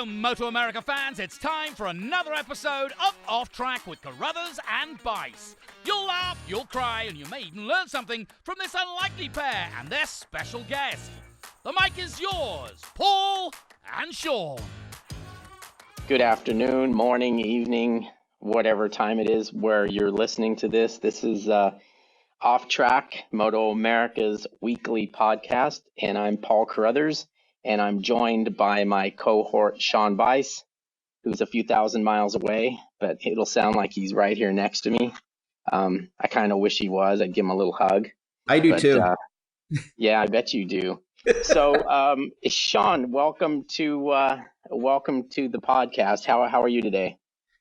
Hello, MotoAmerica fans. It's time for another episode of Off Track with Carruthers and Bice. You'll laugh, you'll cry, and you may even learn something from this unlikely pair and their special guest. The mic is yours, Paul and Sean. Good afternoon, morning, evening, whatever time it is where you're listening to this. This is Off Track, MotoAmerica's weekly podcast, and I'm Paul Carruthers. And I'm joined by my cohort, Sean Bice, who's a few thousand miles away, but it'll sound like he's right here next to me. I kind of wish he was. I'd give him a little hug. I do too. Yeah, I bet you do. So, Sean, welcome to the podcast. How are you today?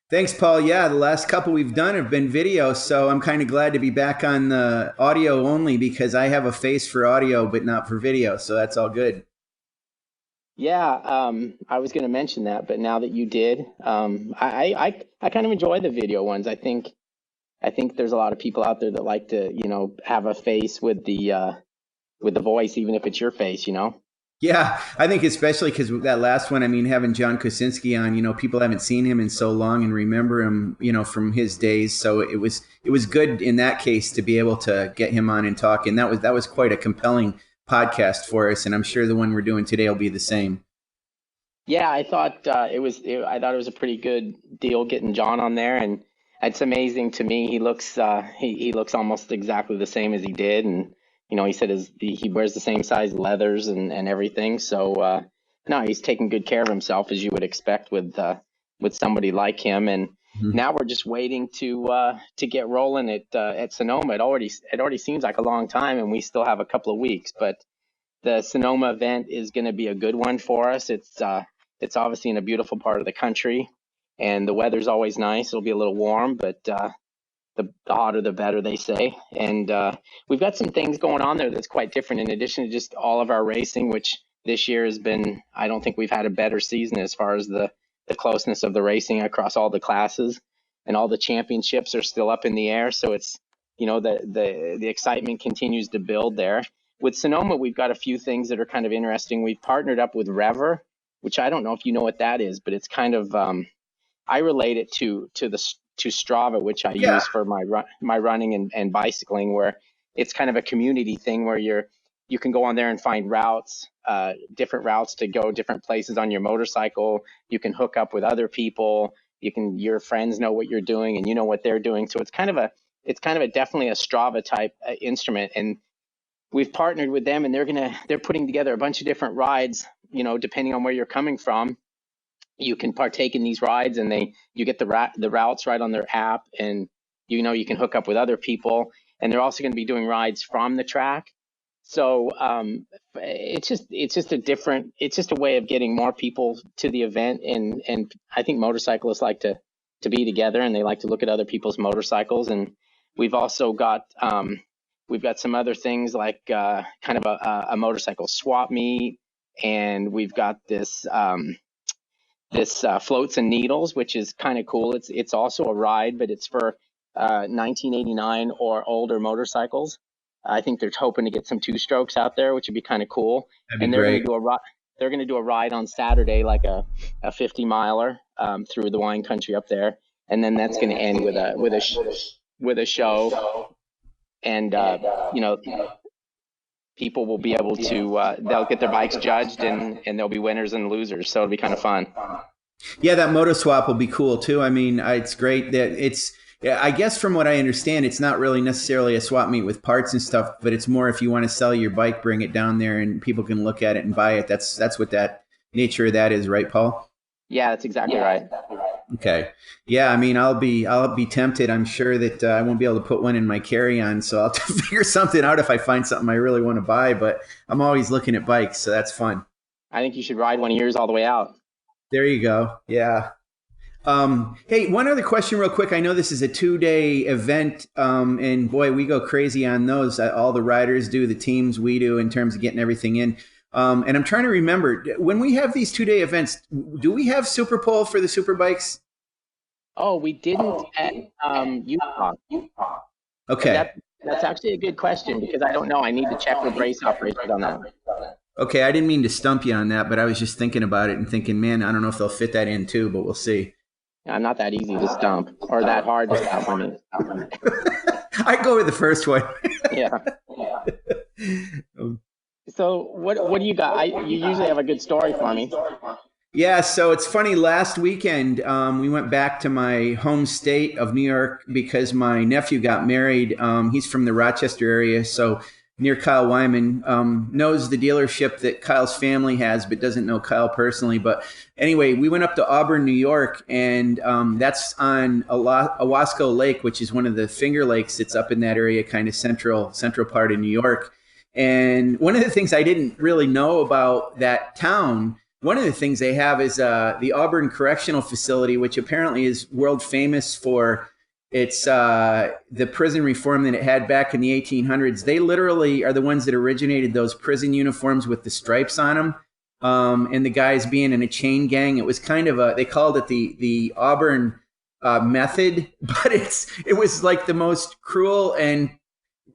Thanks, Paul. Yeah, the last couple we've done have been video, so I'm kind of glad to be back on the audio only because I have a face for audio but not for video, so that's all good. Yeah, I was going to mention that, but now that you did, I kind of enjoy the video ones. I think there's a lot of people out there that like to, have a face with the voice, even if it's your face, Yeah, I think especially because that last one, having John Kosinski on, people haven't seen him in so long and remember him, from his days. So it was good in that case to be able to get him on and talk, and that was quite a compelling podcast for us, and I'm sure the one we're doing today will be the same. Yeah, I thought it was a pretty good deal getting John on there, and it's amazing to me. He looks he looks almost exactly the same as he did, and he said he wears the same size leathers and everything. So no, he's taking good care of himself, as you would expect with somebody like him. And now we're just waiting to get rolling at Sonoma. It already seems like a long time, and we still have a couple of weeks. But the Sonoma event is going to be a good one for us. It's obviously in a beautiful part of the country, and the weather's always nice. It'll be a little warm, but the hotter the better, they say. And we've got some things going on there that's quite different. In addition to just all of our racing, which this year has been, I don't think we've had a better season as far as the closeness of the racing across all the classes, and all the championships are still up in the air. So it's, the excitement continues to build there. With Sonoma, we've got a few things that are kind of interesting. We've partnered up with Rever, which I don't know if you know what that is, but it's kind of, I relate it to Strava, which I use for my running and bicycling, where it's kind of a community thing where you can go on there and find routes, different routes to go different places on your motorcycle. You can hook up with other people. Your friends know what you're doing and you know what they're doing. So it's kind of a definitely a Strava type instrument. And we've partnered with them, and they're putting together a bunch of different rides, depending on where you're coming from. You can partake in these rides, and you get the routes right on their app, and you can hook up with other people. And they're also going to be doing rides from the track. So it's just a way of getting more people to the event, and I think motorcyclists like to be together, and they like to look at other people's motorcycles. And we've also got some other things like kind of a motorcycle swap meet, and we've got this floats and needles, which is kind of cool. It's also a ride, but it's for 1989 or older motorcycles. I think they're hoping to get some two-strokes out there, which would be kind of cool. And they're going to do a ride on Saturday, like a 50-miler through the wine country up there, and then that's going to end with a show. And people will be able to they'll get their bikes judged, and there'll be winners and losers. So it'll be kind of fun. Yeah, that moto swap will be cool too. It's great that I guess from what I understand, it's not really necessarily a swap meet with parts and stuff, but it's more if you want to sell your bike, bring it down there and people can look at it and buy it. That's what that nature of that is, right, Paul? Yeah, that's exactly right. Okay. Yeah, I'll be tempted. I'm sure that I won't be able to put one in my carry-on, so I'll have to figure something out if I find something I really want to buy, but I'm always looking at bikes, so that's fun. I think you should ride one of yours all the way out. There you go. Yeah. Hey, one other question real quick. I know this is a 2-day event, and boy, we go crazy on those. All the riders do, the teams we do in terms of getting everything in. And I'm trying to remember, when we have these 2-day events, do we have Super Pole for the Superbikes? Oh, we didn't at Utah. Okay. That's actually a good question, because I don't know. I need to check with race operators on that. Okay, I didn't mean to stump you on that, but I was just thinking about it and thinking, man, I don't know if they'll fit that in too, but we'll see. I'm not that easy to stump or that hard to stump. I mean, I'd go with the first one. yeah. So what do you got? You usually have a good story for me. Yeah, so it's funny. Last weekend, we went back to my home state of New York because my nephew got married. He's from the Rochester area, so near Kyle Wyman, knows the dealership that Kyle's family has, but doesn't know Kyle personally. But anyway, we went up to Auburn, New York, and that's on Owasco Lake, which is one of the Finger Lakes that's up in that area, kind of central part of New York. And one of the things I didn't really know about that town, one of the things they have is the Auburn Correctional Facility, which apparently is world famous for its the prison reform that it had back in the 1800s. They literally are the ones that originated those prison uniforms with the stripes on them, and the guys being in a chain gang. It was kind of they called it the Auburn method, but it was like the most cruel and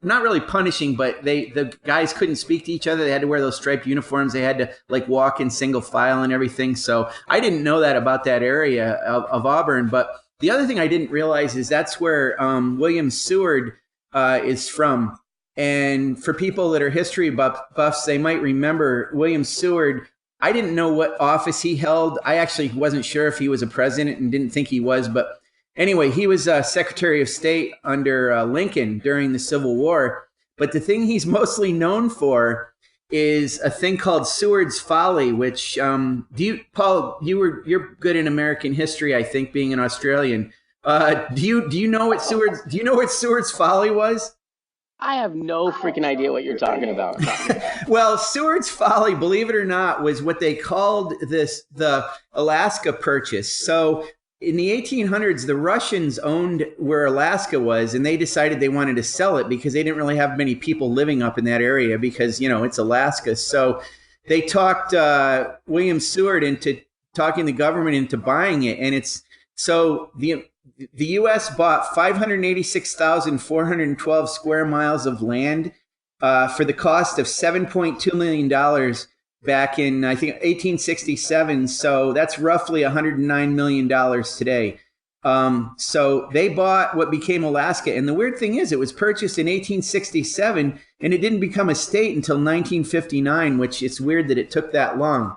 not really punishing, but the guys couldn't speak to each other. They had to wear those striped uniforms. They had to like walk in single file and everything. So I didn't know that about that area of Auburn. But the other thing I didn't realize is that's where William Seward is from. And for people that are history buffs, they might remember William Seward. I didn't know what office he held. I actually wasn't sure if he was a president and didn't think he was, but anyway, he was Secretary of State under Lincoln during the Civil War. But the thing he's mostly known for is a thing called Seward's Folly, which Paul, you're good in American history, I think, being an Australian. Do you know what Seward's Folly was? I have no freaking idea what you're talking about. Well, Seward's Folly, believe it or not, was what they called the Alaska Purchase. So in the 1800s, the Russians owned where Alaska was, and they decided they wanted to sell it because they didn't really have many people living up in that area because, it's Alaska. So they talked William Seward into talking the government into buying it. And the U.S. bought 586,412 square miles of land for the cost of $7.2 million back in, I think, 1867. So that's roughly $109 million today. So they bought what became Alaska. And the weird thing is, it was purchased in 1867, and it didn't become a state until 1959, which it's weird that it took that long.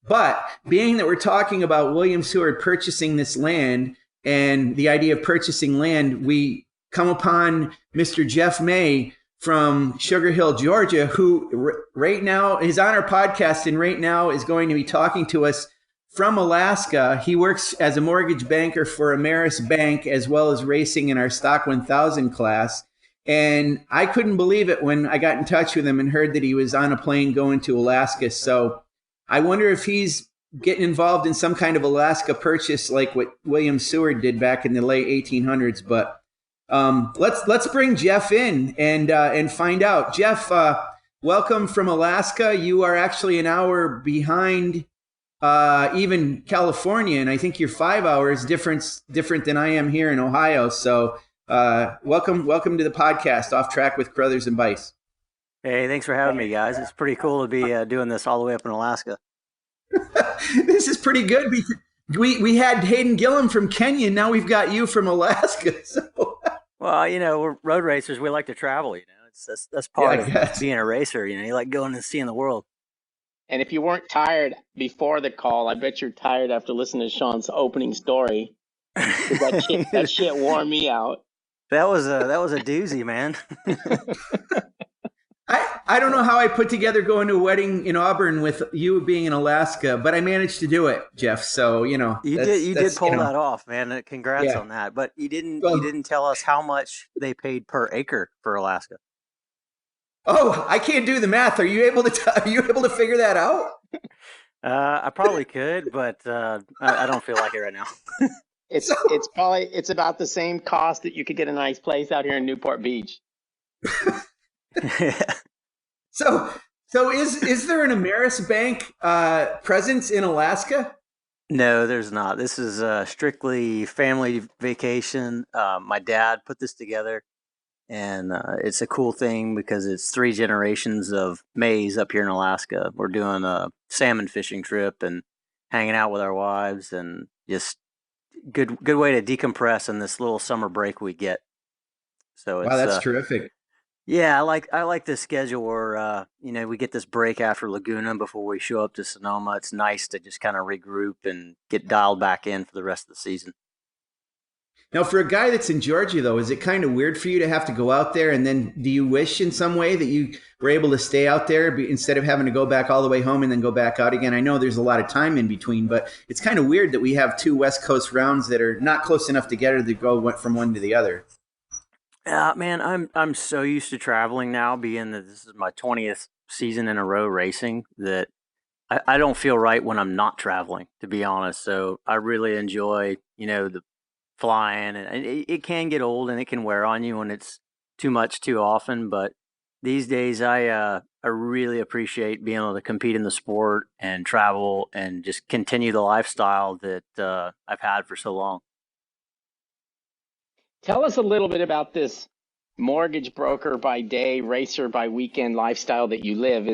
But being that we're talking about William Seward purchasing this land and the idea of purchasing land, we come upon Mr. Geoff May from Sugar Hill, Georgia, who right now is on our podcast and right now is going to be talking to us from Alaska. He works as a mortgage banker for Ameris Bank, as well as racing in our Stock 1000 class. And I couldn't believe it when I got in touch with him and heard that he was on a plane going to Alaska. So I wonder if he's getting involved in some kind of Alaska purchase like what William Seward did back in the late 1800s. But let's bring Geoff in and find out. Geoff, welcome from Alaska. You are actually an hour behind even California, and I think you're 5 hours different than I am here in Ohio. So welcome to the podcast, Off Track with Carruthers and Bice. Hey, thanks for having me, guys. It's pretty cool to be doing this all the way up in Alaska. This is pretty good because we had Hayden Gillum from Kenya. Now we've got you from Alaska. So. Well, we're road racers. We like to travel. That's part of being a racer. You like going and seeing the world. And if you weren't tired before the call, I bet you're tired after listening to Sean's opening story. That shit wore me out. That was a doozy, man. I don't know how I put together going to a wedding in Auburn with you being in Alaska, but I managed to do it, Geoff. So you did pull that off, man. Congrats on that. But you didn't tell us how much they paid per acre for Alaska. Oh, I can't do the math. Are you able to figure that out? I probably could, but I don't feel like it right now. It's about the same cost that you could get a nice place out here in Newport Beach. So is there an Ameris Bank presence in Alaska? No, there's not. This is strictly family vacation. My dad put this together. And it's a cool thing because it's 3 generations of Mays up here in Alaska. We're doing a salmon fishing trip and hanging out with our wives, and just good way to decompress in this little summer break we get. So Wow, it's that's terrific. yeah, I like this schedule where we get this break after Laguna before we show up to Sonoma. It's nice to just kind of regroup and get dialed back in for the rest of the season. Now, for a guy that's in Georgia, though, is it kind of weird for you to have to go out there? And then do you wish in some way that you were able to stay out there instead of having to go back all the way home and then go back out again? I know there's a lot of time in between, but it's kind of weird that we have 2 West Coast rounds that are not close enough together to go from one to the other. Man, I'm so used to traveling now, being that this is my 20th season in a row racing, that I don't feel right when I'm not traveling, to be honest. So I really enjoy, the flying, and it can get old and it can wear on you when it's too much too often. But these days, I really appreciate being able to compete in the sport and travel and just continue the lifestyle that I've had for so long. Tell us a little bit about this mortgage broker by day, racer by weekend lifestyle that you live.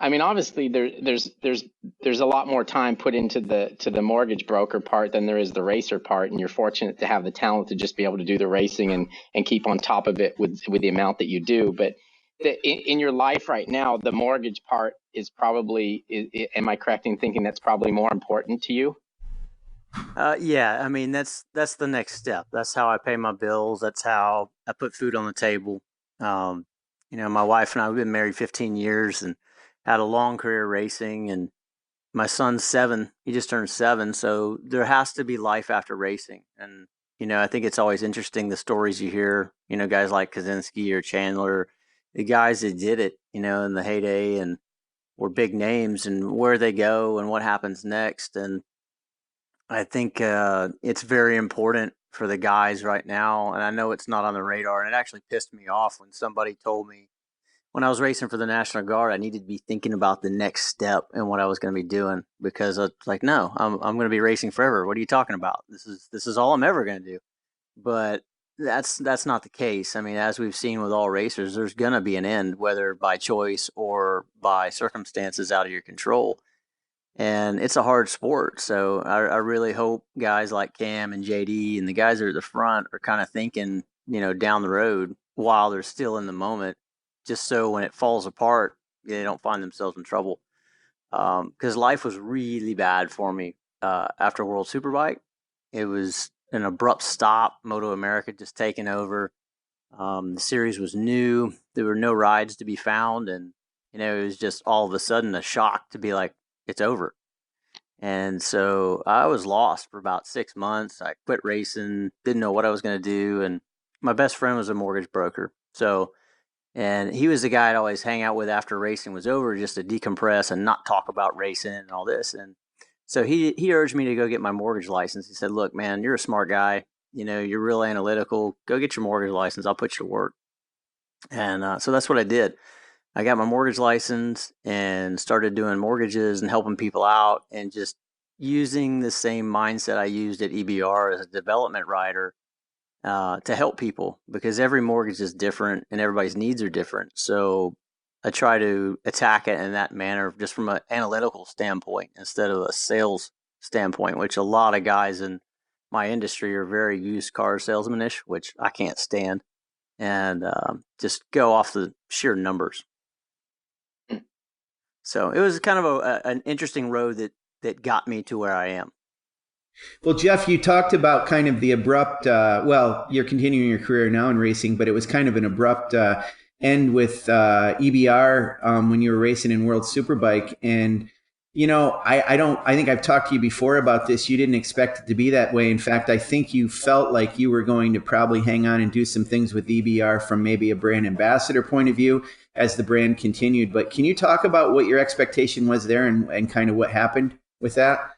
Obviously there's a lot more time put into the mortgage broker part than there is the racer part, and you're fortunate to have the talent to just be able to do the racing and keep on top of it with the amount that you do. But in your life right now, the mortgage part is probably, am I correct in thinking that's probably more important to you? Yeah, that's the next step. That's how I pay my bills. That's how I put food on the table. My wife and I, we've been married 15 years and had a long career racing. And my son's 7; he just turned 7. So there has to be life after racing. And I think it's always interesting the stories you hear. Guys like Kaczynski or Chandler, the guys that did it, in the heyday and were big names, and where they go and what happens next. And I think it's very important for the guys right now, and I know it's not on the radar, and it actually pissed me off when somebody told me when I was racing for the National Guard I needed to be thinking about the next step and what I was going to be doing, because I was like, no, I'm going to be racing forever. What are you talking about? This is all I'm ever going to do. But that's not the case. As we've seen with all racers, there's going to be an end, whether by choice or by circumstances out of your control. And it's a hard sport. So I really hope guys like Cam and JD and the guys that are at the front are kind of thinking, down the road while they're still in the moment, just so when it falls apart, they don't find themselves in trouble. Because life was really bad for me after World Superbike. It was an abrupt stop, MotoAmerica just taking over. The series was new. There were no rides to be found. And, it was just all of a sudden a shock to be like, it's over. And so I was lost for about 6 months. I quit racing, didn't know what I was going to do. And my best friend was a mortgage broker. And he was the guy I'd always hang out with after racing was over, just to decompress and not talk about racing and all this. And so he urged me to go get my mortgage license. He said, look, man, you're a smart guy. You're real analytical. Go get your mortgage license. I'll put you to work. And so that's what I did. I got my mortgage license and started doing mortgages and helping people out, and just using the same mindset I used at EBR as a development writer to help people, because every mortgage is different and everybody's needs are different. So I try to attack it in that manner, just from an analytical standpoint instead of a sales standpoint, which a lot of guys in my industry are very used car salesmanish, which I can't stand, and just go off the sheer numbers. So it was kind of an interesting road that got me to where I am. Well, Geoff, you talked about kind of the abrupt, you're continuing your career now in racing, but it was kind of an abrupt end with EBR when you were racing in World Superbike. And, I think I've talked to you before about this. You didn't expect it to be that way. In fact, I think you felt like you were going to probably hang on and do some things with EBR from maybe a brand ambassador point of view as the brand continued. But can you talk about what your expectation was there and kind of what happened with that?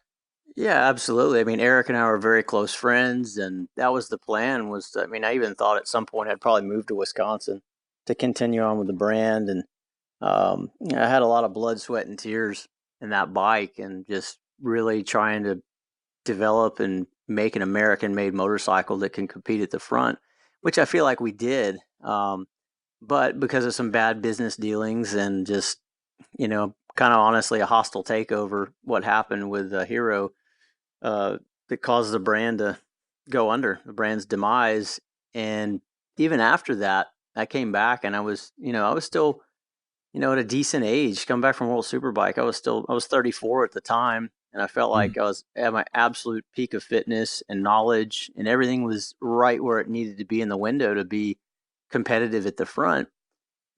Yeah, absolutely. Erik and I were very close friends, and that was the plan. I even thought at some point I'd probably move to Wisconsin to continue on with the brand. And I had a lot of blood, sweat, and tears in that bike, and just really trying to develop and make an American-made motorcycle that can compete at the front. which I feel like we did. But because of some bad business dealings and just, kind of honestly a hostile takeover, what happened with Hero, that caused the brand to go under, the brand's demise. And even after that, I came back and I was still, at a decent age, coming back from World Superbike. I was 34 at the time, and I felt like I was at my absolute peak of fitness and knowledge, and everything was right where it needed to be in the window to be competitive at the front.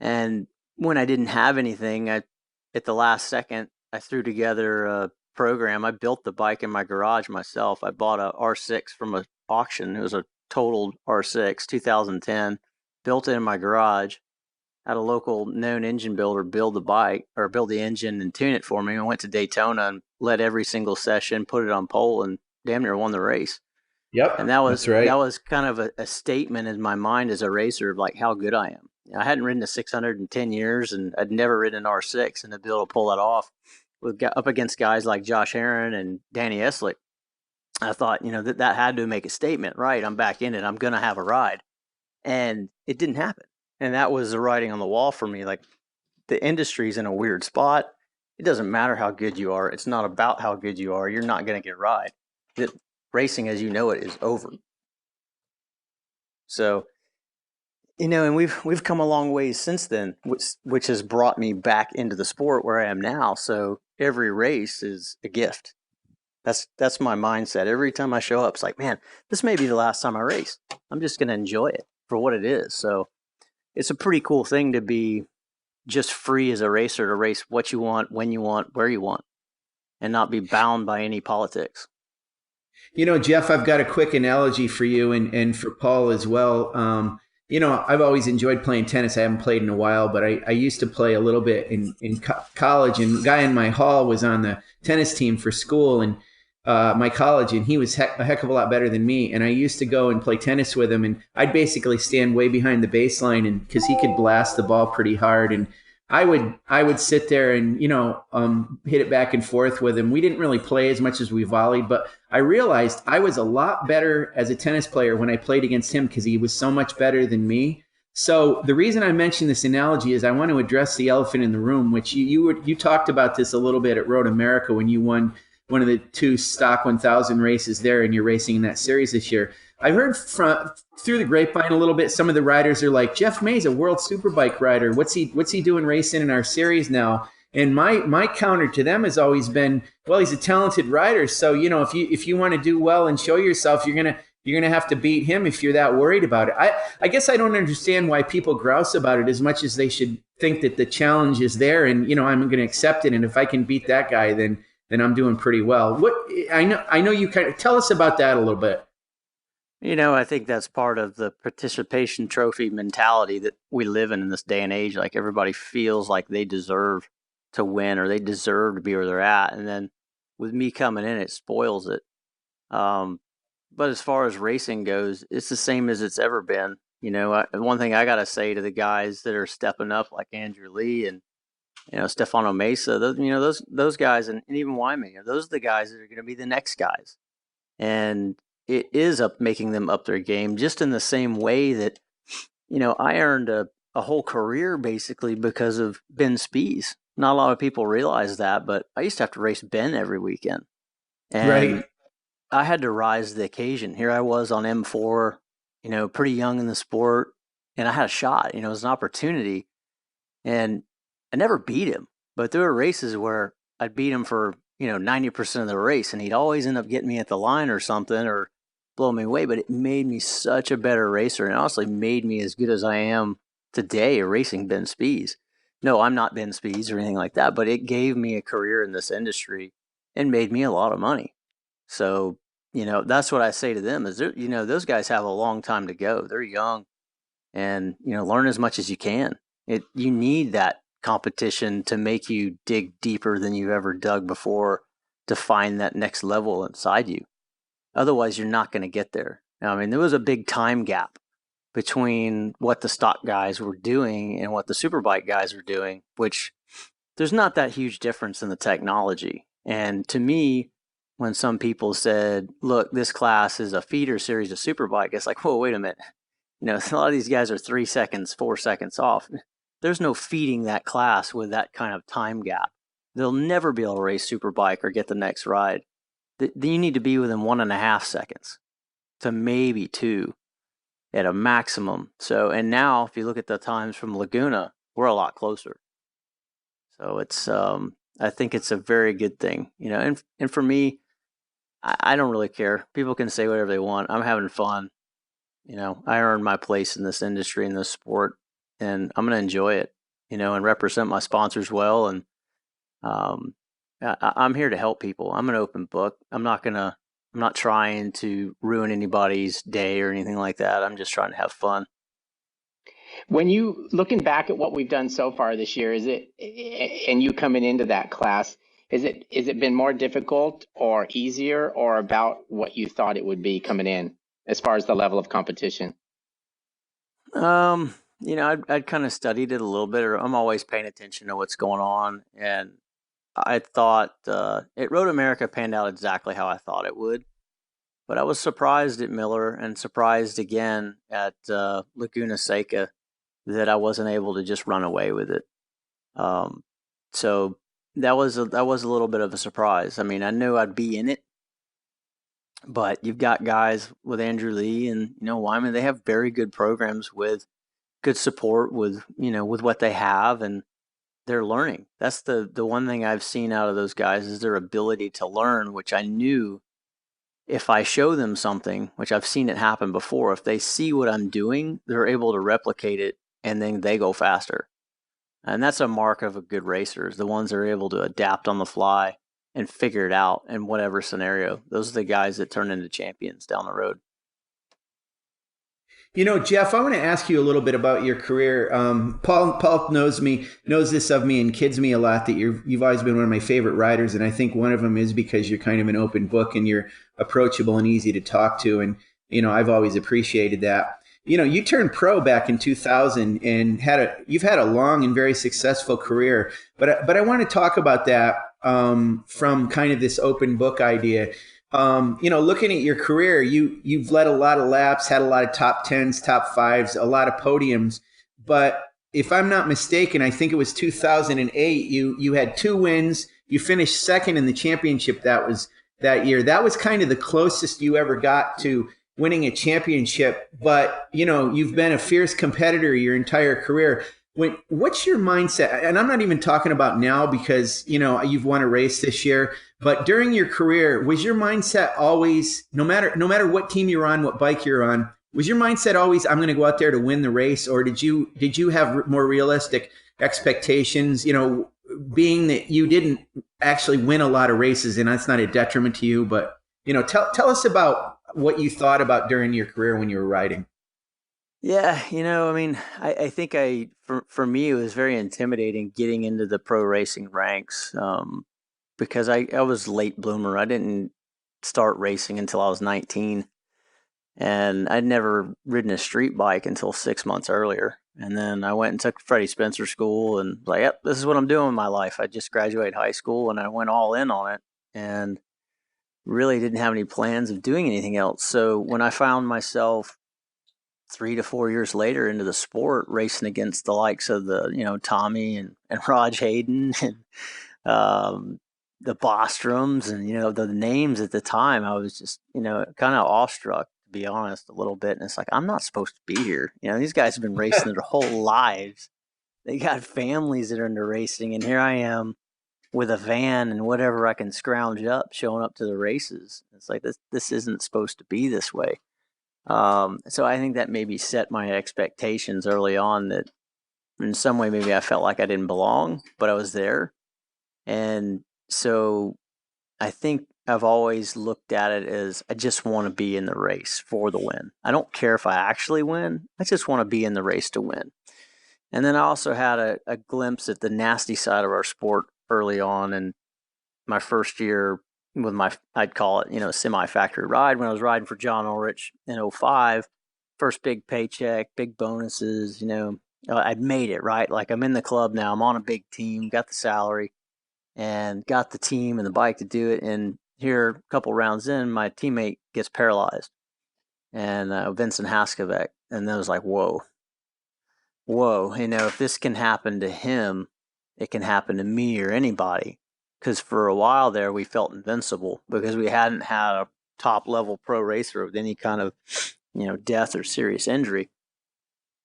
And when I didn't have anything, at the last second, I threw together a program. I built the bike in my garage myself. I bought a R6 from an auction. It was a totaled R6, 2010. Built it in my garage. Had a local known engine builder build the bike, or build the engine and tune it for me. I went to Daytona and led every single session, put it on pole, and damn near won the race. Yep, And that that's right. was kind of a statement in my mind as a racer of like how good I am. I hadn't ridden a 600 in 10 years, and I'd never ridden an R6, and to be able to pull that off up against guys like Josh Herron and Danny Eslick, I thought, that had to make a statement, right? I'm back in it. I'm going to have a ride. And it didn't happen. And that was the writing on the wall for me. Like, the industry's in a weird spot. It doesn't matter how good you are. It's not about how good you are. You're not going to get a ride. Racing as you know it is over. So, and we've come a long ways since then, which has brought me back into the sport where I am now. So every race is a gift. That's my mindset. Every time I show up, it's like, man, this may be the last time I race. I'm just going to enjoy it for what it is. So it's a pretty cool thing to be just free as a racer, to race what you want, when you want, where you want, and not be bound by any politics. Geoff, I've got a quick analogy for you and for Paul as well. I've always enjoyed playing tennis. I haven't played in a while, but I used to play a little bit in college. And a guy in my hall was on the tennis team for school and my college, and he was a heck of a lot better than me. And I used to go and play tennis with him, and I'd basically stand way behind the baseline, and because he could blast the ball pretty hard, and I would sit there and hit it back and forth with him. We didn't really play as much as we volleyed, but I realized I was a lot better as a tennis player when I played against him because he was so much better than me. So the reason I mention this analogy is I want to address the elephant in the room, which you talked about this a little bit at Road America when you won one of the 2 Stock 1000 races there, and you're racing in that series this year. I heard through the grapevine a little bit, some of the riders are like, Geoff May's a World Superbike rider. What's he doing racing in our series now? And my counter to them has always been, well, he's a talented rider. So, if you want to do well and show yourself, you're gonna have to beat him if you're that worried about it. I guess I don't understand why people grouse about it as much as they should think that the challenge is there, and I'm going to accept it. And if I can beat that guy, then I'm doing pretty well. I know you kind of tell us about that a little bit. I think that's part of the participation trophy mentality that we live in this day and age. Like, everybody feels like they deserve to win or they deserve to be where they're at. And then with me coming in, it spoils it. But as far as racing goes, it's the same as it's ever been. One thing I got to say to the guys that are stepping up, like Andrew Lee and Stefano Mesa, those guys, and even Wyman, those are the guys that are going to be the next guys. And it is making them up their game, just in the same way that, I earned a whole career basically because of Ben Spies. Not a lot of people realize that, but I used to have to race Ben every weekend. And right. I had to rise to the occasion. Here I was on M4, pretty young in the sport, and I had a shot. It was an opportunity. And I never beat him, but there were races where I'd beat him for, 90% of the race, and he'd always end up getting me at the line or something or blow me away. But it made me such a better racer, and honestly made me as good as I am today racing Ben Spies. No, I'm not Ben Spies or anything like that, but it gave me a career in this industry and made me a lot of money. So, that's what I say to them is, those guys have a long time to go. They're young, and, learn as much as you can. You need that competition to make you dig deeper than you've ever dug before to find that next level inside you. Otherwise, you're not going to get there. There was a big time gap between what the stock guys were doing and what the superbike guys were doing, which there's not that huge difference in the technology. And to me, when some people said, look, this class is a feeder series of superbike, it's like, whoa, wait a minute. You know, a lot of these guys are 3 seconds, 4 seconds off. There's no feeding that class with that kind of time gap. They'll never be able to race Superbike or get the next ride. You need to be within 1.5 seconds to maybe 2 at a maximum. So, and now if you look at the times from Laguna, we're a lot closer. So it's, I think it's a very good thing, you know, and for me, I don't really care. People can say whatever they want. I'm having fun. You know, I earned my place in this industry, in this sport, and I'm going to enjoy it, you know, and represent my sponsors well. And I'm here to help people. I'm an open book. I'm not trying to ruin anybody's day or anything like that. I'm just trying to have fun. When you looking back at what we've done so far this year, and you coming into that class, is it been more difficult or easier or about what you thought it would be coming in as far as the level of competition? You know, I'd kind of studied it a little bit, or I'm always paying attention to what's going on, and I thought at Road America panned out exactly how I thought it would. But I was surprised at Miller and surprised again at Laguna Seca that I wasn't able to just run away with it. So that was a little bit of a surprise. I mean, I knew I'd be in it, but you've got guys with Andrew Lee and, you know, Wyman. They have very good programs with good support with, you know, with what they have, and they're learning. That's the one thing I've seen out of those guys is their ability to learn, which I knew if I show them something, which I've seen it happen before, if they see what I'm doing, they're able to replicate it and then they go faster. And that's a mark of a good racer, is the ones that are able to adapt on the fly and figure it out in whatever scenario. Those are the guys that turn into champions down the road. You know, Geoff, I want to ask you a little bit about your career. Paul knows this of me and kids me a lot that you've always been one of my favorite riders. And I think one of them is because you're kind of an open book and you're approachable and easy to talk to. And, you know, I've always appreciated that. You know, you turned pro back in 2000 and you've had a long and very successful career. But I want to talk about that from kind of this open book idea. You know, looking at your career, you've led a lot of laps, had a lot of top 10s, top 5s, a lot of podiums. But if I'm not mistaken, I think it was 2008, you had 2 wins. You finished second in the championship that year. That was kind of the closest you ever got to winning a championship. But, you know, you've been a fierce competitor your entire career. What's your mindset? And I'm not even talking about now because, you know, you've won a race this year, but during your career, was your mindset always, no matter what team you're on, what bike you're on, was your mindset always, I'm going to go out there to win the race? Or did you have more realistic expectations, you know, being that you didn't actually win a lot of races, and that's not a detriment to you, but, you know, tell us about what you thought about during your career when you were riding. Yeah, you know, I mean, I think for me, it was very intimidating getting into the pro racing ranks because I was late bloomer. I didn't start racing until I was 19, and I'd never ridden a street bike until 6 months earlier. And then I went and took Freddie Spencer school and like, yep, this is what I'm doing in my life. I just graduated high school and I went all in on it and really didn't have any plans of doing anything else. So when I found myself 3 to 4 years later into the sport, racing against the likes of the, you know, Tommy and Raj Hayden and the Bostroms and, you know, the names at the time, I was just, you know, kind of awestruck, to be honest, a little bit. And it's like, I'm not supposed to be here. You know, these guys have been racing their whole lives. They got families that are into racing. And here I am with a van and whatever I can scrounge up, showing up to the races. It's like, this isn't supposed to be this way. So I think that maybe set my expectations early on, that in some way maybe I felt like I didn't belong, but I was there. And so I think I've always looked at it as I just want to be in the race for the win. I don't care if I actually win. I just want to be in the race to win. And then I also had a glimpse at the nasty side of our sport early on in my first year with I'd call it, you know, semi-factory ride when I was riding for John Ulrich in 05. First big paycheck, big bonuses, you know, I'd made it, right? Like I'm in the club now, I'm on a big team, got the salary and got the team and the bike to do it. And here, a couple rounds in, my teammate gets paralyzed, and Vincent Haskovic. And I was like, whoa, if this can happen to him, it can happen to me or anybody. Because for a while there, we felt invincible because we hadn't had a top level pro racer with any kind of, death or serious injury.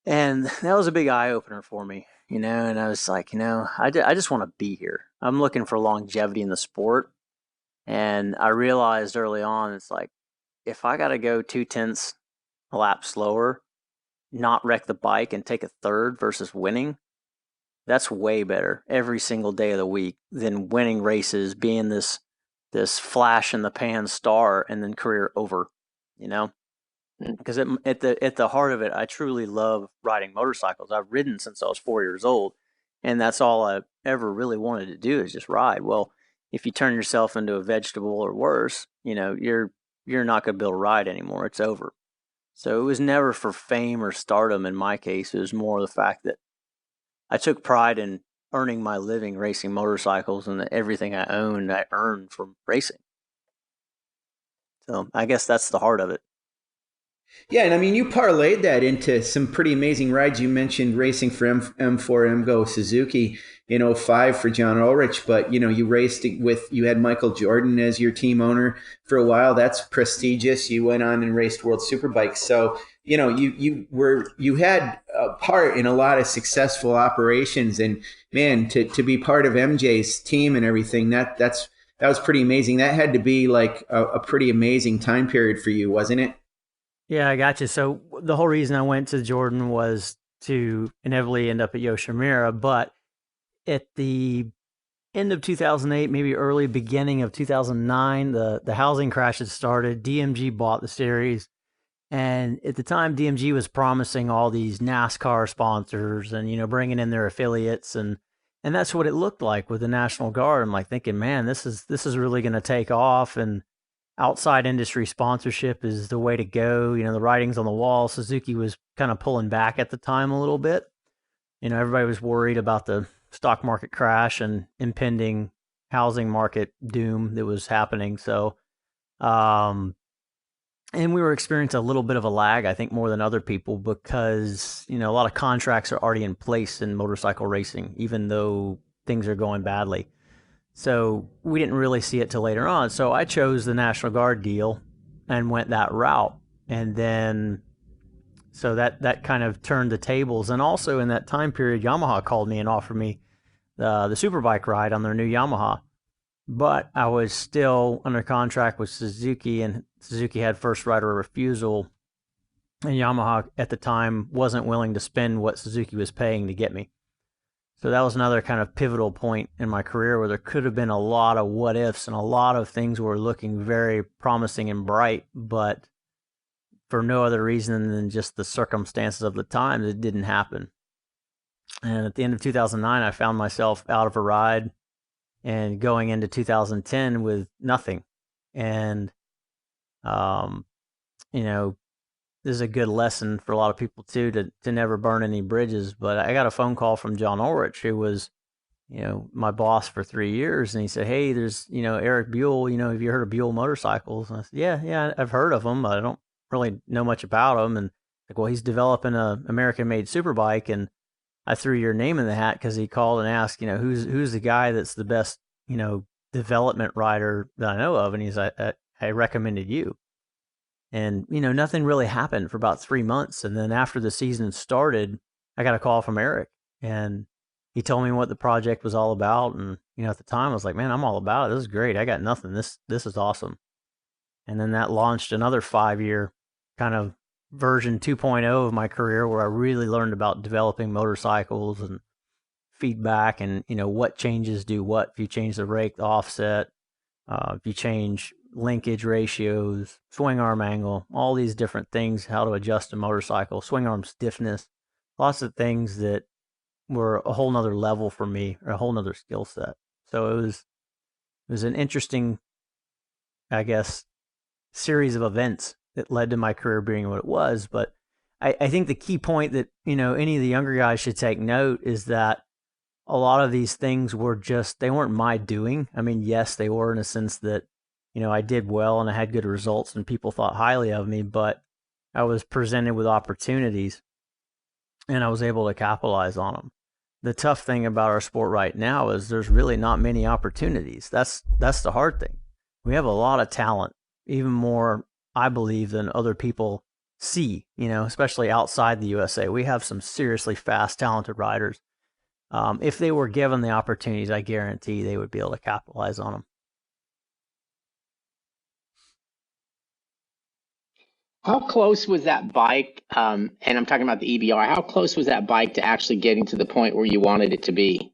And that was a big eye opener for me, and I was like, I just want to be here. I'm looking for longevity in the sport. And I realized early on, it's like, if I got to go 0.2 a lap slower, not wreck the bike and take a third versus winning, that's way better every single day of the week than winning races, being this flash in the pan star and then career over, because at the heart of it, I truly love riding motorcycles. I've ridden since I was 4 years old, and that's all I ever really wanted to do is just ride. Well, if you turn yourself into a vegetable or worse, you're not going to be able to ride anymore. It's over. So it was never for fame or stardom in my case. It was more the fact that I took pride in earning my living racing motorcycles, and that everything I owned, I earned from racing. So I guess that's the heart of it. Yeah, and I mean, you parlayed that into some pretty amazing rides. You mentioned racing for M4 MGO Suzuki in 05 for John Ulrich, but you raced you had Michael Jordan as your team owner for a while. That's prestigious. You went on and raced World Superbike. So, you had a part in a lot of successful operations, and man, to be part of MJ's team and everything, that was pretty amazing. That had to be like a pretty amazing time period for you, wasn't it? Yeah, I got you. So the whole reason I went to Jordan was to inevitably end up at Yoshimura, but at the end of 2008, maybe early beginning of 2009, the housing crash had started. DMG bought the series, and at the time, DMG was promising all these NASCAR sponsors and bringing in their affiliates, and that's what it looked like with the National Guard. I'm like thinking, man, this is really going to take off, and outside industry sponsorship is the way to go. The writing's on the wall. Suzuki was kind of pulling back at the time a little bit. Everybody was worried about the stock market crash and impending housing market doom that was happening. So, and we were experiencing a little bit of a lag, I think, more than other people because, a lot of contracts are already in place in motorcycle racing, even though things are going badly. So we didn't really see it till later on. So I chose the National Guard deal and went that route. And then, so that kind of turned the tables. And also in that time period, Yamaha called me and offered me the Superbike ride on their new Yamaha. But I was still under contract with Suzuki, and Suzuki had first rider refusal. And Yamaha at the time wasn't willing to spend what Suzuki was paying to get me. So that was another kind of pivotal point in my career where there could have been a lot of what ifs and a lot of things were looking very promising and bright, but for no other reason than just the circumstances of the time, it didn't happen. And at the end of 2009, I found myself out of a ride and going into 2010 with nothing. And, this is a good lesson for a lot of people too, to never burn any bridges. But I got a phone call from John Ulrich, who was, my boss for 3 years. And he said, hey, there's, Erik Buell, have you heard of Buell motorcycles? And I said, yeah, I've heard of them, but I don't really know much about them. And like, well, he's developing a American made superbike. And I threw your name in the hat because he called and asked, who's the guy that's the best, development rider that I know of. And he's like, I recommended you. And, nothing really happened for about 3 months. And then after the season started, I got a call from Erik, and he told me what the project was all about. And, at the time I was like, man, I'm all about it. This is great. I got nothing. This is awesome. And then that launched another 5-year kind of version 2.0 of my career, where I really learned about developing motorcycles and feedback and, what changes do what. If you change the rake, the offset, if you change linkage ratios, swing arm angle, all these different things, how to adjust a motorcycle, swing arm stiffness, lots of things that were a whole nother level for me, or a whole nother skill set. So it was an interesting, I guess, series of events that led to my career being what it was. But I think the key point that, any of the younger guys should take note is that a lot of these things were they weren't my doing. I mean, yes, they were in a sense that, I did well and I had good results and people thought highly of me, but I was presented with opportunities, and I was able to capitalize on them. The tough thing about our sport right now is there's really not many opportunities. That's the hard thing. We have a lot of talent, even more, I believe, than other people see, especially outside the USA. We have some seriously fast, talented riders. If they were given the opportunities, I guarantee they would be able to capitalize on them. How close was that bike? And I'm talking about the EBR. How close was that bike to actually getting to the point where you wanted it to be?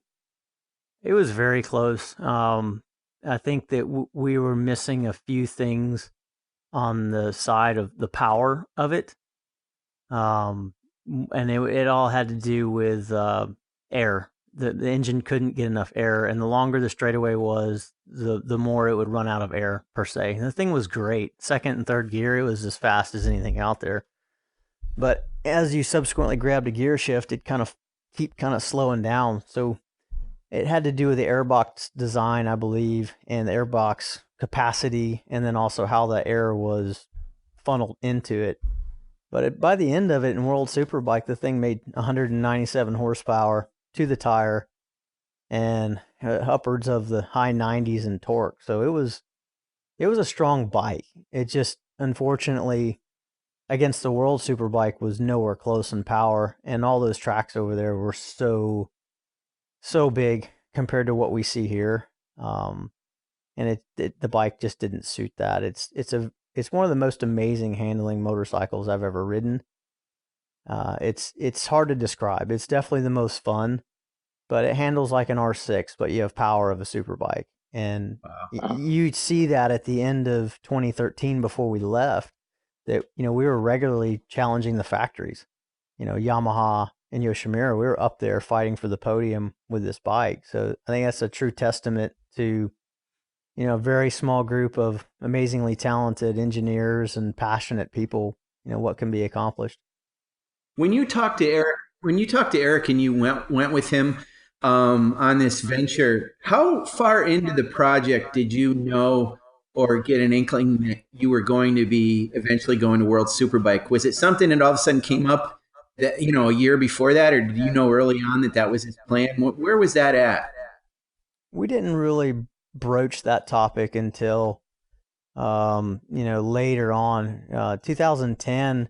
It was very close. I think that we were missing a few things on the side of the power of it. And it all had to do with air. The engine couldn't get enough air, and the longer the straightaway was, the more it would run out of air, per se. And the thing was great. Second and third gear, it was as fast as anything out there. But as you subsequently grabbed a gear shift, it keep slowing down. So it had to do with the airbox design, I believe, and the airbox capacity, and then also how the air was funneled into it. But by the end of it in World Superbike, the thing made 197 horsepower to the tire and upwards of the high 90s in torque. So it was a strong bike. It just, unfortunately, against the World Superbike, was nowhere close in power, and all those tracks over there were so big compared to what we see here. And the bike just didn't suit that. It's one of the most amazing handling motorcycles I've ever ridden. It's hard to describe. It's definitely the most fun, but it handles like an R6, but you have power of a superbike. And you'd see that at the end of 2013 before we left, that, we were regularly challenging the factories. Yamaha and Yoshimura, we were up there fighting for the podium with this bike. So I think that's a true testament to, a very small group of amazingly talented engineers and passionate people, what can be accomplished. When you talked to Erik and you went with him on this venture, how far into the project did you know or get an inkling that you were going to be eventually going to World Superbike? Was it something that all of a sudden came up that, a year before that, or did you know early on that was his plan? Where was that at? We didn't really broach that topic until, later on. 2010,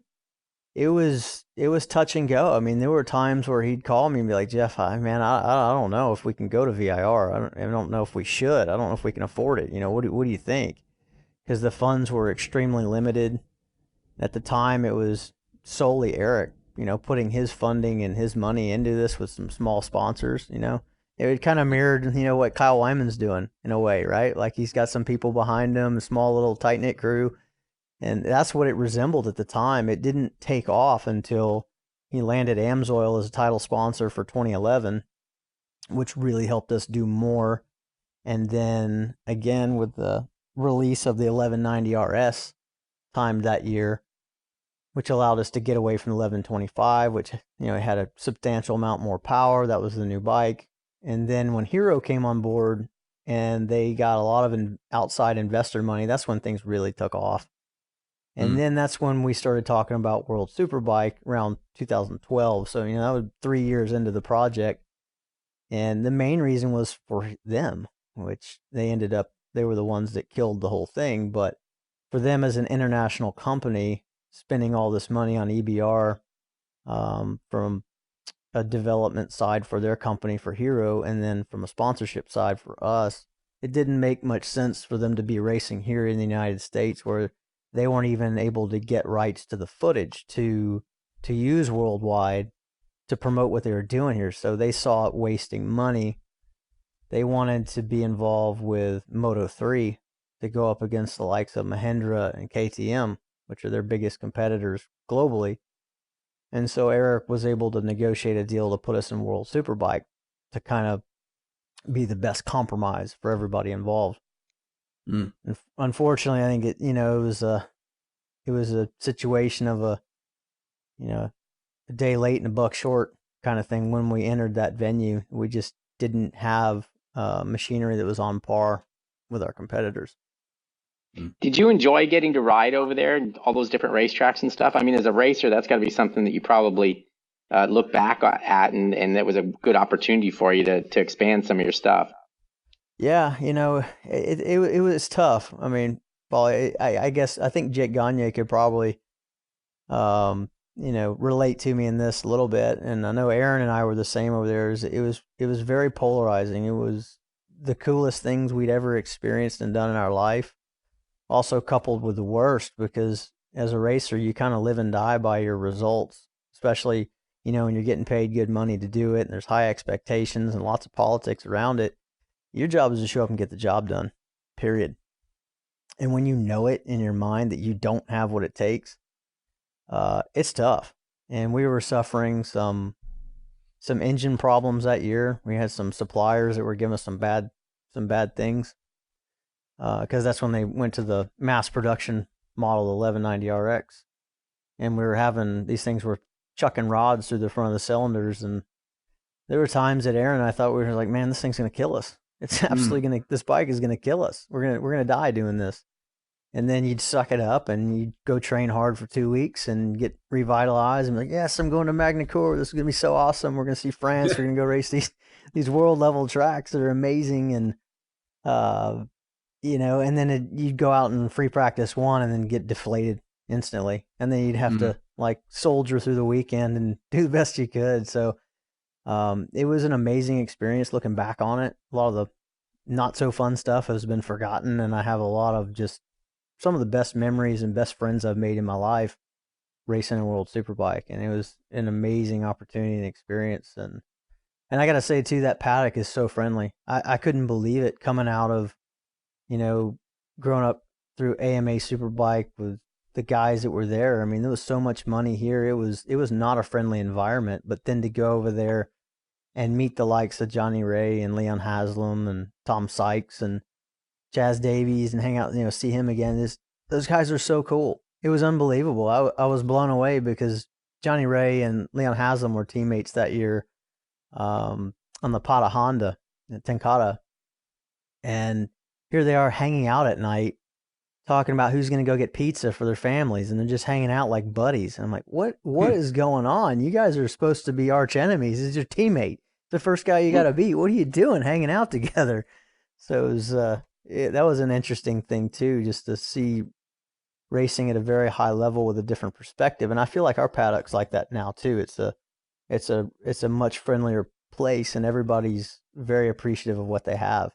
it was touch and go. I mean, there were times where he'd call me and be like, Geoff, I don't know if we can go to VIR. I don't know if we should. I don't know if we can afford it. What do you think? Because the funds were extremely limited. At the time, it was solely Erik, putting his funding and his money into this with some small sponsors, It kind of mirrored, what Kyle Wyman's doing in a way, right? Like, he's got some people behind him, a small little tight-knit crew. And that's what it resembled at the time. It didn't take off until he landed Amsoil as a title sponsor for 2011, which really helped us do more. And then again with the release of the 1190 RS timed that year, which allowed us to get away from the 1125, which, it had a substantial amount more power. That was the new bike. And then when Hero came on board and they got a lot of outside investor money, that's when things really took off. And then that's when we started talking about World Superbike around 2012. So, that was 3 years into the project. And the main reason was for them, which they were the ones that killed the whole thing. But for them as an international company, spending all this money on EBR from a development side for their company for Hero, and then from a sponsorship side for us, it didn't make much sense for them to be racing here in the United States, where they weren't even able to get rights to the footage to use worldwide to promote what they were doing here. So they saw it wasting money. They wanted to be involved with Moto3 to go up against the likes of Mahindra and KTM, which are their biggest competitors globally. And so Erik was able to negotiate a deal to put us in World Superbike to kind of be the best compromise for everybody involved. And unfortunately, I think it was a situation of a day late and a buck short kind of thing. When we entered that venue, we just didn't have machinery that was on par with our competitors. Did you enjoy getting to ride over there and all those different racetracks and stuff? I mean, as a racer, that's got to be something that you probably look back at, and that was a good opportunity for you to expand some of your stuff. Yeah, it was tough. I mean, Paul, I guess I think Jake Gagne could probably, relate to me in this a little bit, and I know Aaron and I were the same over there. It was very polarizing. It was the coolest things we'd ever experienced and done in our life, also coupled with the worst, because as a racer, you kind of live and die by your results, especially, when you're getting paid good money to do it, and there's high expectations and lots of politics around it. Your job is to show up and get the job done, period. And when you know it in your mind that you don't have what it takes, it's tough. And we were suffering some engine problems that year. We had some suppliers that were giving us some bad things, because that's when they went to the mass production model 1190 RX, and we were having these things were chucking rods through the front of the cylinders, and there were times that Aaron and I thought we were like, man, this thing's gonna kill us. It's absolutely this bike is gonna kill us. We're gonna die doing this. And then you'd suck it up and you'd go train hard for 2 weeks and get revitalized and be like, yes, I'm going to Magny-Cours. This is gonna be so awesome. We're gonna see France. We're gonna go race these world level tracks that are amazing. And and then you'd go out and free practice one and then get deflated instantly. And then you'd have to like soldier through the weekend and do the best you could. So it was an amazing experience looking back on it. A lot of the not so fun stuff has been forgotten, and I have a lot of just some of the best memories and best friends I've made in my life racing a World Superbike, and it was an amazing opportunity and experience. And I got to say too, that paddock is so friendly. I couldn't believe it coming out of, growing up through AMA Superbike with the guys that were there. I mean, there was so much money here. It was not a friendly environment, but then to go over there and meet the likes of Johnny Ray and Leon Haslam and Tom Sykes and Chaz Davies and hang out, see him again. Those guys are so cool. It was unbelievable. I was blown away because Johnny Ray and Leon Haslam were teammates that year on the Pata Honda at Tenkata. And here they are hanging out at night talking about who's going to go get pizza for their families, and they're just hanging out like buddies. And I'm like, what is going on? You guys are supposed to be arch enemies. This is your teammate. The first guy you got to beat. What are you doing hanging out together? So it was, that was an interesting thing too, just to see racing at a very high level with a different perspective. And I feel like our paddock's like that now too. It's a much friendlier place, and everybody's very appreciative of what they have.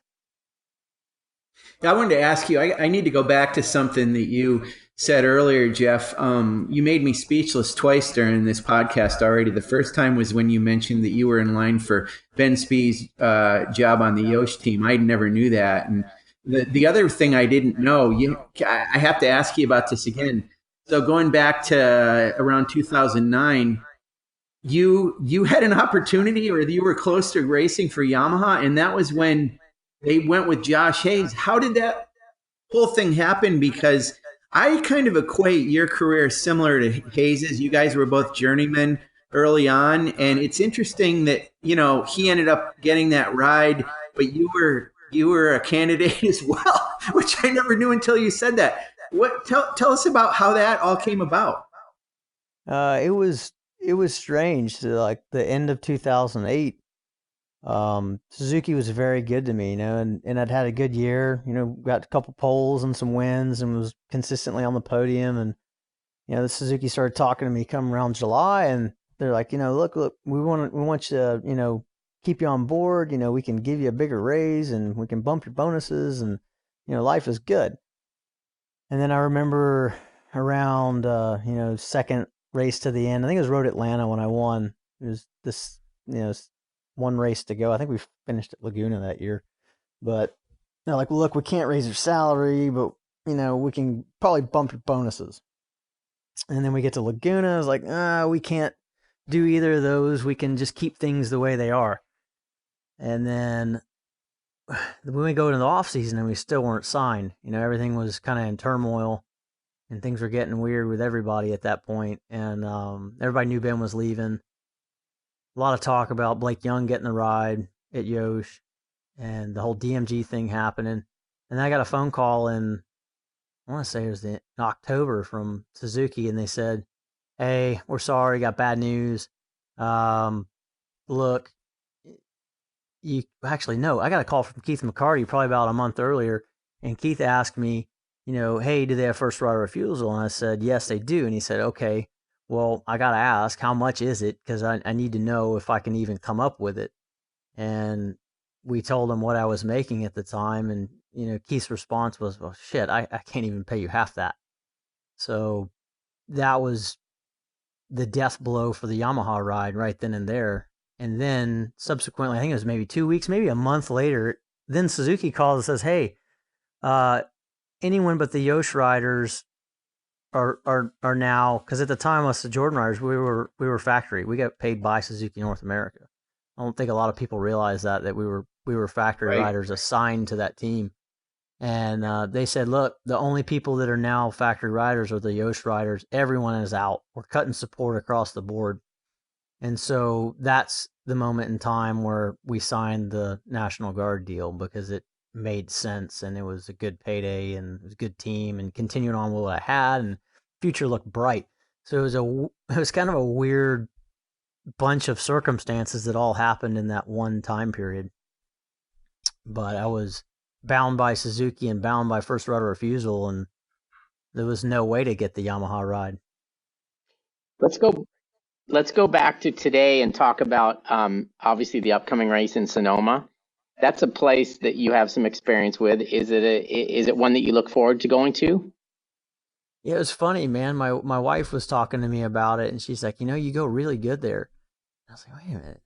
I wanted to ask you, I need to go back to something that you said earlier, Geoff. You made me speechless twice during this podcast already. The first time was when you mentioned that you were in line for Ben Spee's job on the Yosh team. I never knew that. And the other thing I didn't know, I have to ask you about this again. So going back to around 2009, you had an opportunity, or you were close to racing for Yamaha, and that was when they went with Josh Hayes. How did that whole thing happen? Because I kind of equate your career similar to Hayes's. You guys were both journeymen early on, and it's interesting that he ended up getting that ride, but you were a candidate as well, which I never knew until you said that. Tell us about how that all came about. It was strange. Like the end of 2008. Suzuki was very good to me, and I'd had a good year, got a couple poles and some wins and was consistently on the podium. And, the Suzuki started talking to me come around July, and they're like, look, we want you to, keep you on board. We can give you a bigger raise and we can bump your bonuses, and, life is good. And then I remember around, second race to the end, I think it was Road Atlanta when I won. It was this, one race to go. I think we finished at Laguna that year, but they're like, look, we can't raise your salary, but we can probably bump your bonuses. And then we get to Laguna. I was like, we can't do either of those. We can just keep things the way they are. And then when we go into the off season and we still weren't signed, everything was kind of in turmoil and things were getting weird with everybody at that point. And everybody knew Ben was leaving. A lot of talk about Blake Young getting the ride at Yosh and the whole DMG thing happening. And then I got a phone call in I want to say it was in October from Suzuki, and they said, "Hey, we're sorry, got bad news. Look, you actually no, I got a call from Keith McCarty probably about a month earlier, and Keith asked me, hey, do they have first right of refusal? And I said, yes, they do. And he said, okay, well, I got to ask, how much is it? Because I need to know if I can even come up with it. And we told him what I was making at the time, and Keith's response was, well, shit, I can't even pay you half that. So that was the death blow for the Yamaha ride right then and there. And then subsequently, I think it was maybe 2 weeks, maybe a month later, then Suzuki calls and says, hey, anyone but the Yosh riders are now, because at the time us the Jordan riders, we were factory. We got paid by Suzuki North America. I don't think a lot of people realize that we were factory riders assigned to that team. And they said, look, the only people that are now factory riders are the Yosh riders. Everyone is out. We're cutting support across the board. And so that's the moment in time where we signed the National Guard deal, because it made sense and it was a good payday and it was a good team and continuing on with what I had, and future looked bright. So it was kind of a weird bunch of circumstances that all happened in that one time period. But I was bound by Suzuki and bound by first right of refusal, and there was no way to get the Yamaha ride. Let's go back to today and talk about obviously the upcoming race in Sonoma. That's a place that you have some experience with. Is it one that you look forward to going to? Yeah, it was funny, man. My wife was talking to me about it, and she's like, you go really good there. I was like, wait a minute.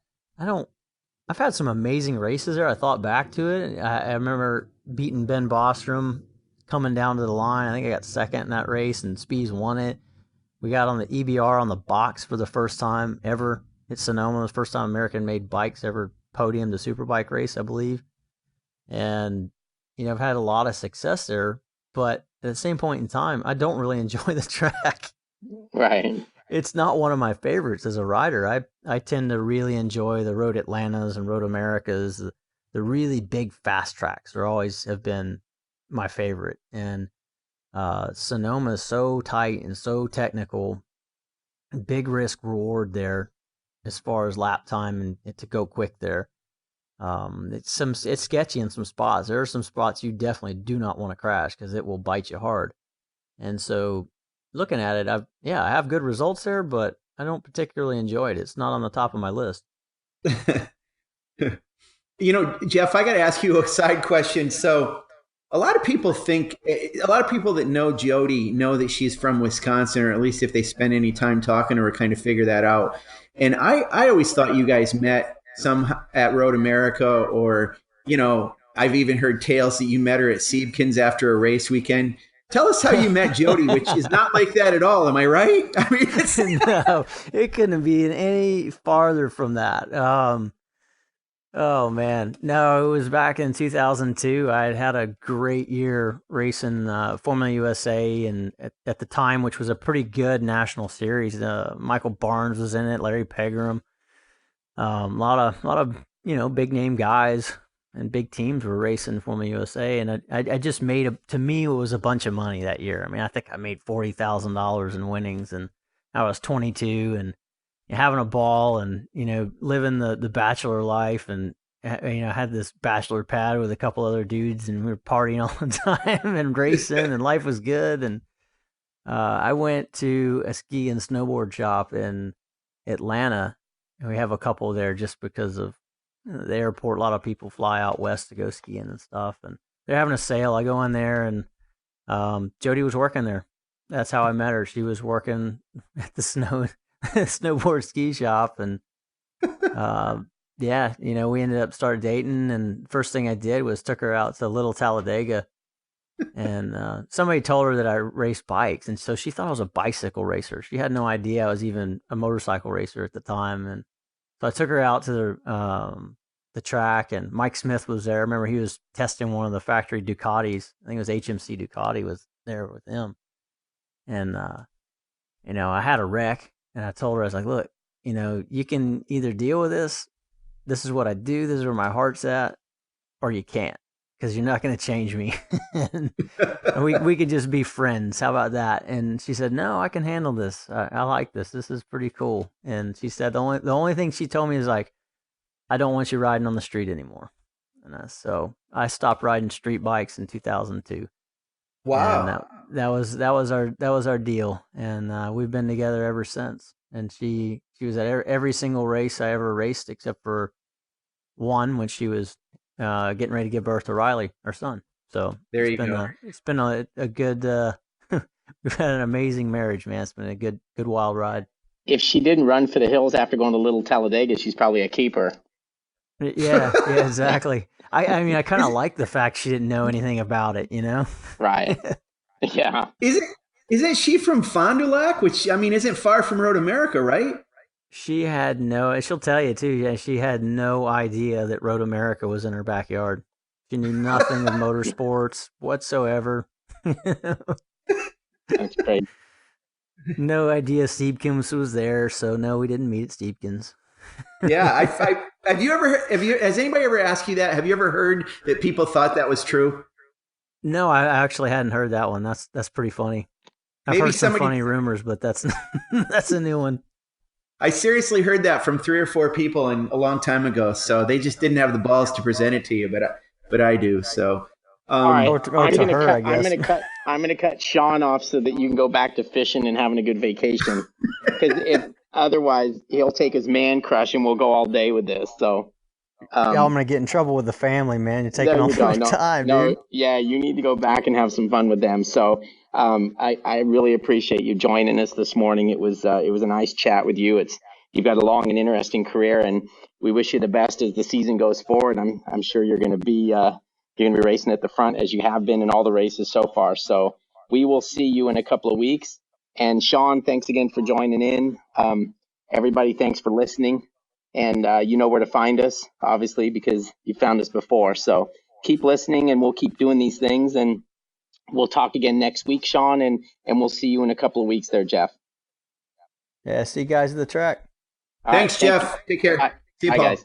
I've had some amazing races there. I thought back to it. I remember beating Ben Bostrom coming down to the line. I think I got second in that race, and Spees won it. We got on the EBR on the box for the first time ever at Sonoma. It was the first time American-made bikes ever podiumed a superbike race, I believe. And, I've had a lot of success there, but at the same point in time, I don't really enjoy the track. Right. It's not one of my favorites as a rider. I tend to really enjoy the Road Atlantas and Road Americas, the really big fast tracks. They always have been my favorite. And Sonoma is so tight and so technical, big risk reward there as far as lap time and to go quick there. It's sketchy in some spots. There are some spots you definitely do not want to crash because it will bite you hard. And so looking at it, I have good results there, but I don't particularly enjoy it. It's not on the top of my list. Geoff, I got to ask you a side question. So a lot of people that know Jody know that she's from Wisconsin, or at least if they spend any time talking to her, kind of figure that out. And I always thought you guys met some at Road America, or, I've even heard tales that you met her at Siebken's after a race weekend. Tell us how you met Jody, which is not like that at all. Am I right? I mean, no, it couldn't be any farther from that. Oh man, no, it was back in 2002. I had a great year racing Formula USA, and at the time, which was a pretty good national series. Michael Barnes was in it, Larry Pegram, a lot of big name guys and big teams were racing Formula USA, and I just made to me it was a bunch of money that year. I mean, I think I made $40,000 in winnings, and I was 22 and having a ball and, living the bachelor life, and, I had this bachelor pad with a couple other dudes, and we were partying all the time and racing, and life was good. And I went to a ski and snowboard shop in Atlanta, and we have a couple there just because of the airport. A lot of people fly out west to go skiing and stuff, and they're having a sale. I go in there, and Jody was working there. That's how I met her. She was working at the snowboard ski shop, and we ended up started dating, and first thing I did was took her out to Little Talladega, and somebody told her that I raced bikes, and so she thought I was a bicycle racer. She had no idea I was even a motorcycle racer at the time. And so I took her out to the track, and Mike Smith was there. I remember he was testing one of the factory Ducatis. I think it was HMC Ducati was there with him, and I had a wreck. And I told her, I was like, look, you can either deal with this. This is what I do. This is where my heart's at, or you can't. because you're not going to change me. And we could just be friends. How about that? And she said, no, I can handle this. I like this. This is pretty cool. And she said the only thing she told me is like, I don't want you riding on the street anymore. And so I stopped riding street bikes in 2002. Wow. And that was our deal. And we've been together ever since. And she was at every single race I ever raced except for one when she was getting ready to give birth to Riley, our son. So there you go. It's been a good. We've had an amazing marriage, man. It's been a good wild ride. If she didn't run for the hills after going to Little Talladega, she's probably a keeper. Yeah, exactly. I mean, I kind of like the fact she didn't know anything about it, you know? Right. Yeah. Isn't she from Fond du Lac, which, I mean, isn't far from Road America, right? She'll tell you too, yeah, she had no idea that Road America was in her backyard. She knew nothing of motorsports whatsoever. That's great. No idea Stiebkins was there, so no, we didn't meet at Stiebkins. Yeah, has anybody ever asked you that? Have you ever heard that people thought that was true? No, I actually hadn't heard that one. That's pretty funny. I've heard some funny rumors, but that's a new one. I seriously heard that from 3 or 4 people a long time ago. So they just didn't have the balls to present it to you, but I do. So all right, I'm gonna cut Sean off so that you can go back to fishing and having a good vacation. Because otherwise he'll take his man crush and we'll go all day with this. So I'm gonna get in trouble with the family, man. You're taking all my time, dude. Yeah, you need to go back and have some fun with them. So I really appreciate you joining us this morning. It was a nice chat with you. You've got a long and interesting career, and we wish you the best as the season goes forward. I'm sure you're going to be racing at the front as you have been in all the races so far. So we will see you in a couple of weeks. And Sean, thanks again for joining in. Everybody, thanks for listening. And you know where to find us, obviously, because you found us before. So keep listening, and we'll keep doing these things. And we'll talk again next week, Sean, and we'll see you in a couple of weeks there, Geoff. Yeah, see you guys at the track. Thanks, Geoff. Take care. Bye. See you, Bye, Paul. guys.